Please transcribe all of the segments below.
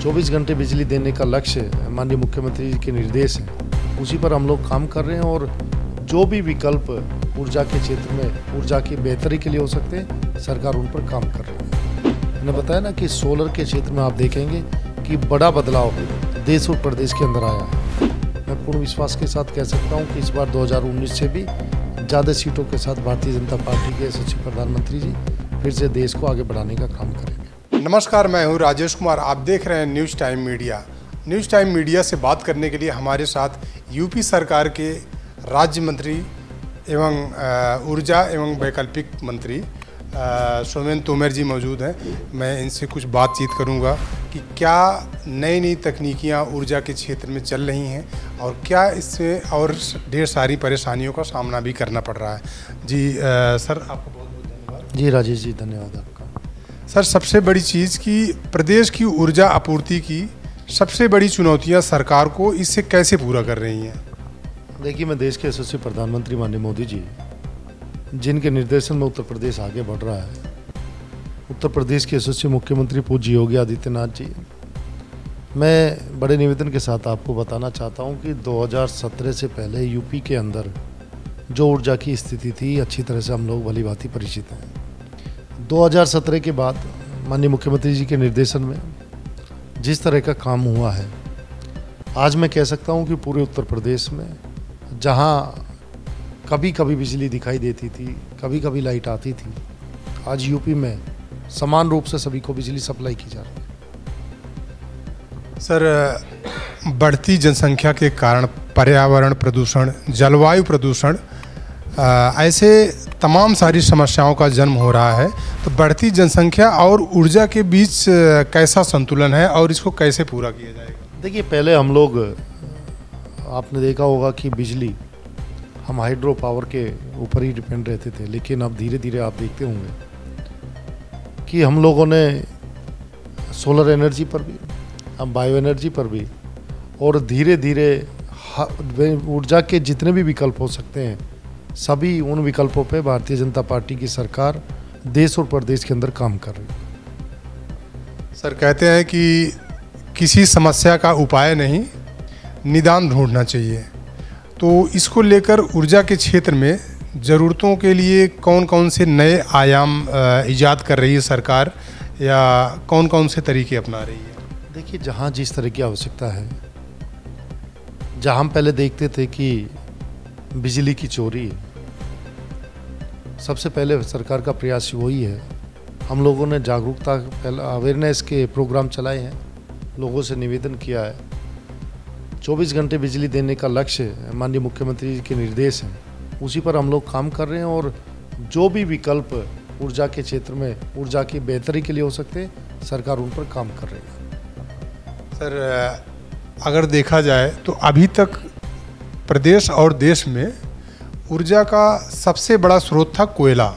24 घंटे बिजली देने का लक्ष्य माननीय मुख्यमंत्री जी के निर्देश है, उसी पर हम लोग काम कर रहे हैं। और जो भी विकल्प ऊर्जा के क्षेत्र में ऊर्जा की बेहतरी के लिए हो सकते हैं, सरकार उन पर काम कर रही है। मैंने बताया ना कि सोलर के क्षेत्र में आप देखेंगे कि बड़ा बदलाव देश और प्रदेश के अंदर आया है। मैं पूर्ण विश्वास के साथ कह सकता हूँ कि इस बार 2019 से भी ज़्यादा सीटों के साथ भारतीय जनता पार्टी के यशस्वी प्रधानमंत्री जी फिर से देश को आगे बढ़ाने का काम करेंगे। नमस्कार, मैं हूं राजेश कुमार। आप देख रहे हैं news time media. News time media से बात करने के लिए हमारे साथ यूपी सरकार के राज्य मंत्री एवं ऊर्जा एवं वैकल्पिक मंत्री सोमेन तोमर जी मौजूद हैं। मैं इनसे कुछ बातचीत करूंगा कि क्या नई नई तकनीकियां ऊर्जा के क्षेत्र में चल रही हैं और क्या इससे और ढेर सारी परेशानियों का सामना भी करना पड़ रहा है। जी सर, आपको बहुत बहुत धन्यवाद। जी राजेश जी, धन्यवाद आपका। सर, सबसे बड़ी चीज़ कि प्रदेश की ऊर्जा आपूर्ति की सबसे बड़ी चुनौतियां सरकार को इससे कैसे पूरा कर रही हैं? देखिए, मैं देश के यशस्वी प्रधानमंत्री माननीय मोदी जी, जिनके निर्देशन में उत्तर प्रदेश आगे बढ़ रहा है, उत्तर प्रदेश के यशस्वी मुख्यमंत्री पूज्य योगी आदित्यनाथ जी, मैं बड़े निवेदन के साथ आपको बताना चाहता हूं कि 2017 से पहले यूपी के अंदर जो ऊर्जा की स्थिति थी, अच्छी तरह से हम लोग भली भांति परिचित हैं। 2017 के बाद माननीय मुख्यमंत्री जी के निर्देशन में जिस तरह का काम हुआ है, आज मैं कह सकता हूं कि पूरे उत्तर प्रदेश में जहां कभी कभी बिजली दिखाई देती थी, कभी कभी लाइट आती थी, आज यूपी में समान रूप से सभी को बिजली सप्लाई की जा रही है। सर, बढ़ती जनसंख्या के कारण पर्यावरण प्रदूषण, जलवायु प्रदूषण, ऐसे तमाम सारी समस्याओं का जन्म हो रहा है। तो बढ़ती जनसंख्या और ऊर्जा के बीच कैसा संतुलन है और इसको कैसे पूरा किया जाएगा? देखिए, पहले हम लोग, आपने देखा होगा कि बिजली हम हाइड्रो पावर के ऊपर ही डिपेंड रहते थे, लेकिन अब धीरे धीरे आप देखते होंगे कि हम लोगों ने सोलर एनर्जी पर भी, हम बायो एनर्जी पर भी, और धीरे धीरे ऊर्जा के जितने भी विकल्प हो सकते हैं, सभी उन विकल्पों पे भारतीय जनता पार्टी की सरकार देश और प्रदेश के अंदर काम कर रही है। सर, कहते हैं कि किसी समस्या का उपाय नहीं, निदान ढूंढना चाहिए। तो इसको लेकर ऊर्जा के क्षेत्र में ज़रूरतों के लिए कौन कौन से नए आयाम ईजाद कर रही है सरकार, या कौन कौन से तरीके अपना रही है? देखिए, जहाँ जिस तरह की आवश्यकता है, जहाँ हम पहले देखते थे कि बिजली की चोरी, सबसे पहले सरकार का प्रयास वही है। हम लोगों ने जागरूकता, अवेयरनेस के प्रोग्राम चलाए हैं, लोगों से निवेदन किया है। 24 घंटे बिजली देने का लक्ष्य माननीय मुख्यमंत्री जी के निर्देश हैं, उसी पर हम लोग काम कर रहे हैं। और जो भी विकल्प ऊर्जा के क्षेत्र में ऊर्जा की बेहतरी के लिए हो सकते हैं, सरकार उन पर काम कर रही है। सर, अगर देखा जाए तो अभी तक प्रदेश और देश में ऊर्जा का सबसे बड़ा स्रोत था कोयला,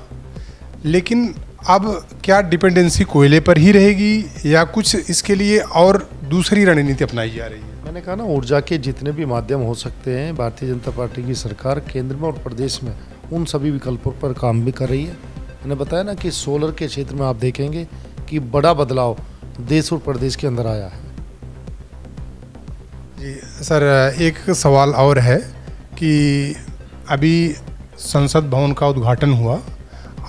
लेकिन अब क्या डिपेंडेंसी कोयले पर ही रहेगी या कुछ इसके लिए और दूसरी रणनीति अपनाई जा रही है? मैंने कहा ना, ऊर्जा के जितने भी माध्यम हो सकते हैं, भारतीय जनता पार्टी की सरकार केंद्र में और प्रदेश में उन सभी विकल्पों पर काम भी कर रही है। मैंने बताया ना कि सोलर के क्षेत्र में आप देखेंगे कि बड़ा बदलाव देश और प्रदेश के अंदर आया है। जी सर, एक सवाल और है कि अभी संसद भवन का उद्घाटन हुआ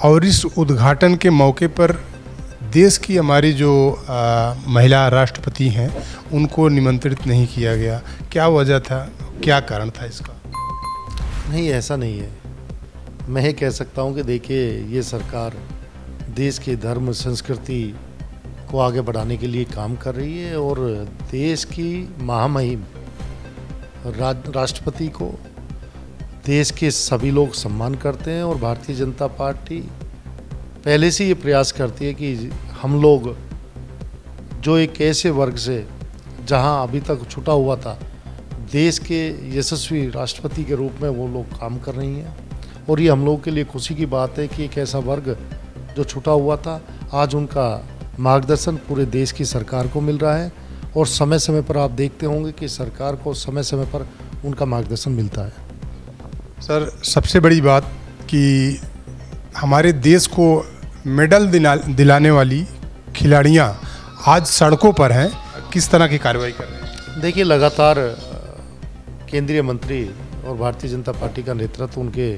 और इस उद्घाटन के मौके पर देश की हमारी जो महिला राष्ट्रपति हैं, उनको निमंत्रित नहीं किया गया। क्या वजह था, क्या कारण था इसका? नहीं, ऐसा नहीं है। मैं ये कह सकता हूँ कि देखिए, ये सरकार देश के धर्म संस्कृति को आगे बढ़ाने के लिए काम कर रही है और देश की महामहिम राष्ट्रपति को देश के सभी लोग सम्मान करते हैं। और भारतीय जनता पार्टी पहले से ये प्रयास करती है कि हम लोग जो एक ऐसे वर्ग से जहां अभी तक छूटा हुआ था, देश के यशस्वी राष्ट्रपति के रूप में वो लोग काम कर रही हैं। और ये हम लोगों के लिए खुशी की बात है कि एक ऐसा वर्ग जो छूटा हुआ था, आज उनका मार्गदर्शन पूरे देश की सरकार को मिल रहा है। और समय समय पर आप देखते होंगे कि सरकार को समय समय पर उनका मार्गदर्शन मिलता है। सर, सबसे बड़ी बात कि हमारे देश को मेडल दिलाने वाली खिलाड़ियां आज सड़कों पर हैं। किस तरह की कार्रवाई कर रहे हैं? देखिए, लगातार केंद्रीय मंत्री और भारतीय जनता पार्टी का नेतृत्व उनके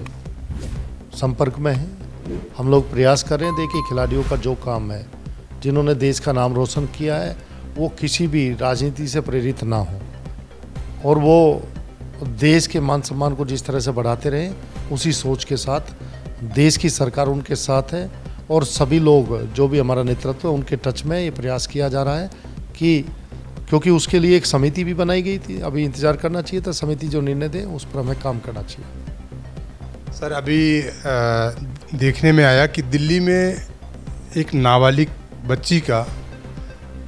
संपर्क में है। हम लोग प्रयास कर रहे हैं। देखिए, खिलाड़ियों का जो काम है, जिन्होंने देश का नाम रोशन किया है, वो किसी भी राजनीति से प्रेरित ना हो और वो देश के मान सम्मान को जिस तरह से बढ़ाते रहें, उसी सोच के साथ देश की सरकार उनके साथ है और सभी लोग जो भी हमारा नेतृत्व है उनके टच में ये प्रयास किया जा रहा है कि क्योंकि उसके लिए एक समिति भी बनाई गई थी। अभी इंतजार करना चाहिए था, समिति जो निर्णय दे उस पर हमें काम करना चाहिए। सर, अभी देखने में आया कि दिल्ली में एक नाबालिग बच्ची का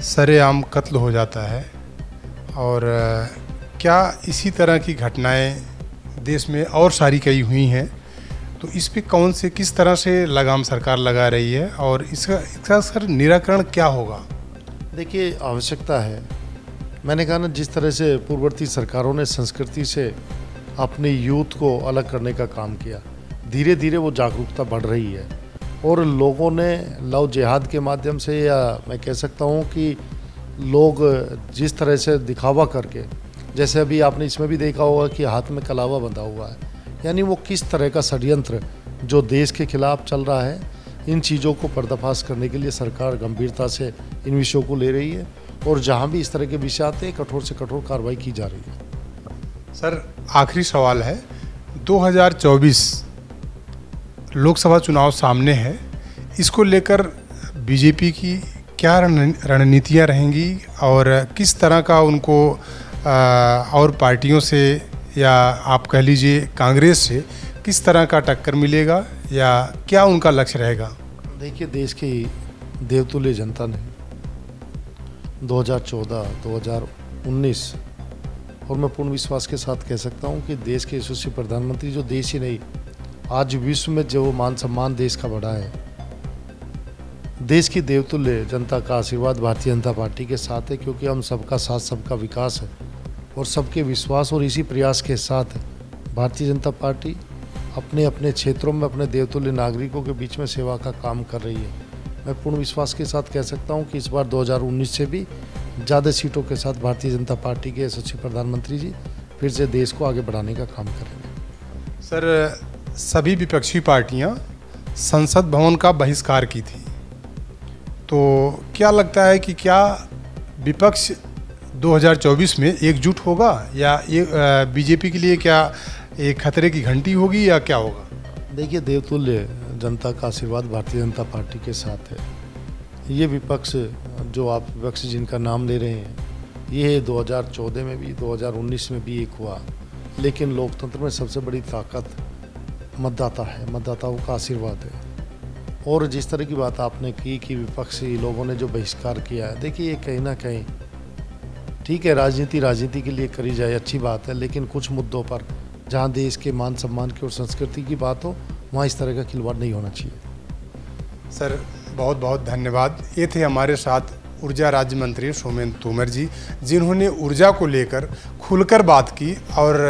सरेआम कत्ल हो जाता है और क्या इसी तरह की घटनाएं देश में और सारी कई हुई हैं, तो इस पे किस तरह से लगाम सरकार लगा रही है और इसका सर निराकरण क्या होगा? देखिए, आवश्यकता है। मैंने कहा ना, जिस तरह से पूर्ववर्ती सरकारों ने संस्कृति से अपने यूथ को अलग करने का काम किया, धीरे धीरे वो जागरूकता बढ़ रही है और लोगों ने लव जिहाद के माध्यम से, या मैं कह सकता हूँ कि लोग जिस तरह से दिखावा करके, जैसे अभी आपने इसमें भी देखा होगा कि हाथ में कलावा बंधा हुआ है, यानी वो किस तरह का षड्यंत्र जो देश के खिलाफ चल रहा है, इन चीज़ों को पर्दाफाश करने के लिए सरकार गंभीरता से इन विषयों को ले रही है और जहाँ भी इस तरह के विषय आते हैं कठोर से कठोर कार्रवाई की जा रही है। सर, आखिरी सवाल है, 2024 लोकसभा चुनाव सामने है, इसको लेकर बीजेपी की क्या रणनीतियाँ रहेंगी और किस तरह का उनको और पार्टियों से या आप कह लीजिए कांग्रेस से किस तरह का टक्कर मिलेगा या क्या उनका लक्ष्य रहेगा? देखिए, देश की देवतुल्य जनता ने 2014, 2019 और मैं पूर्ण विश्वास के साथ कह सकता हूं कि देश के यशस्वी प्रधानमंत्री, जो देश ही नहीं आज विश्व में जो मान सम्मान देश का बढ़ा है, देश की देवतुल्य जनता का आशीर्वाद भारतीय जनता पार्टी के साथ है, क्योंकि हम सबका साथ सबका विकास है और सबके विश्वास और इसी प्रयास के साथ भारतीय जनता पार्टी अपने अपने क्षेत्रों में अपने देवतुल्य नागरिकों के बीच में सेवा का काम कर रही है। मैं पूर्ण विश्वास के साथ कह सकता हूं कि इस बार 2019 से भी ज़्यादा सीटों के साथ भारतीय जनता पार्टी के यशस्वी प्रधानमंत्री जी फिर से देश को आगे बढ़ाने का काम करेंगे। सर, सभी विपक्षी पार्टियां संसद भवन का बहिष्कार की थी, तो क्या लगता है कि क्या विपक्ष 2024 में एकजुट होगा या ये बीजेपी के लिए क्या एक खतरे की घंटी होगी या क्या होगा? देखिए, देवतुल्य जनता का आशीर्वाद भारतीय जनता पार्टी के साथ है। ये विपक्ष जो आप विपक्ष जिनका नाम ले रहे हैं, ये 2014 में भी 2019 में भी एक हुआ, लेकिन लोकतंत्र में सबसे बड़ी ताकत मतदाता है, मतदाताओं का आशीर्वाद है। और जिस तरह की बात आपने की कि विपक्षी लोगों ने जो बहिष्कार किया है, देखिए ये कहीं ना कहीं ठीक है, राजनीति के लिए करी जाए अच्छी बात है, लेकिन कुछ मुद्दों पर जहां देश के मान सम्मान की और संस्कृति की बात हो, वहां इस तरह का खिलवाड़ नहीं होना चाहिए। सर, बहुत बहुत धन्यवाद। ये थे हमारे साथ ऊर्जा राज्य मंत्री सोमेंद्र तोमर जी, जिन्होंने ऊर्जा को लेकर खुलकर बात की और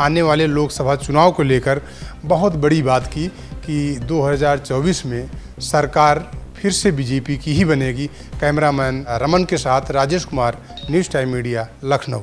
आने वाले लोकसभा चुनाव को लेकर बहुत बड़ी बात की कि 2024 में सरकार फिर से बीजेपी की ही बनेगी। कैमरामैन रमन के साथ Rajesh Kumar, news time media, Lucknow.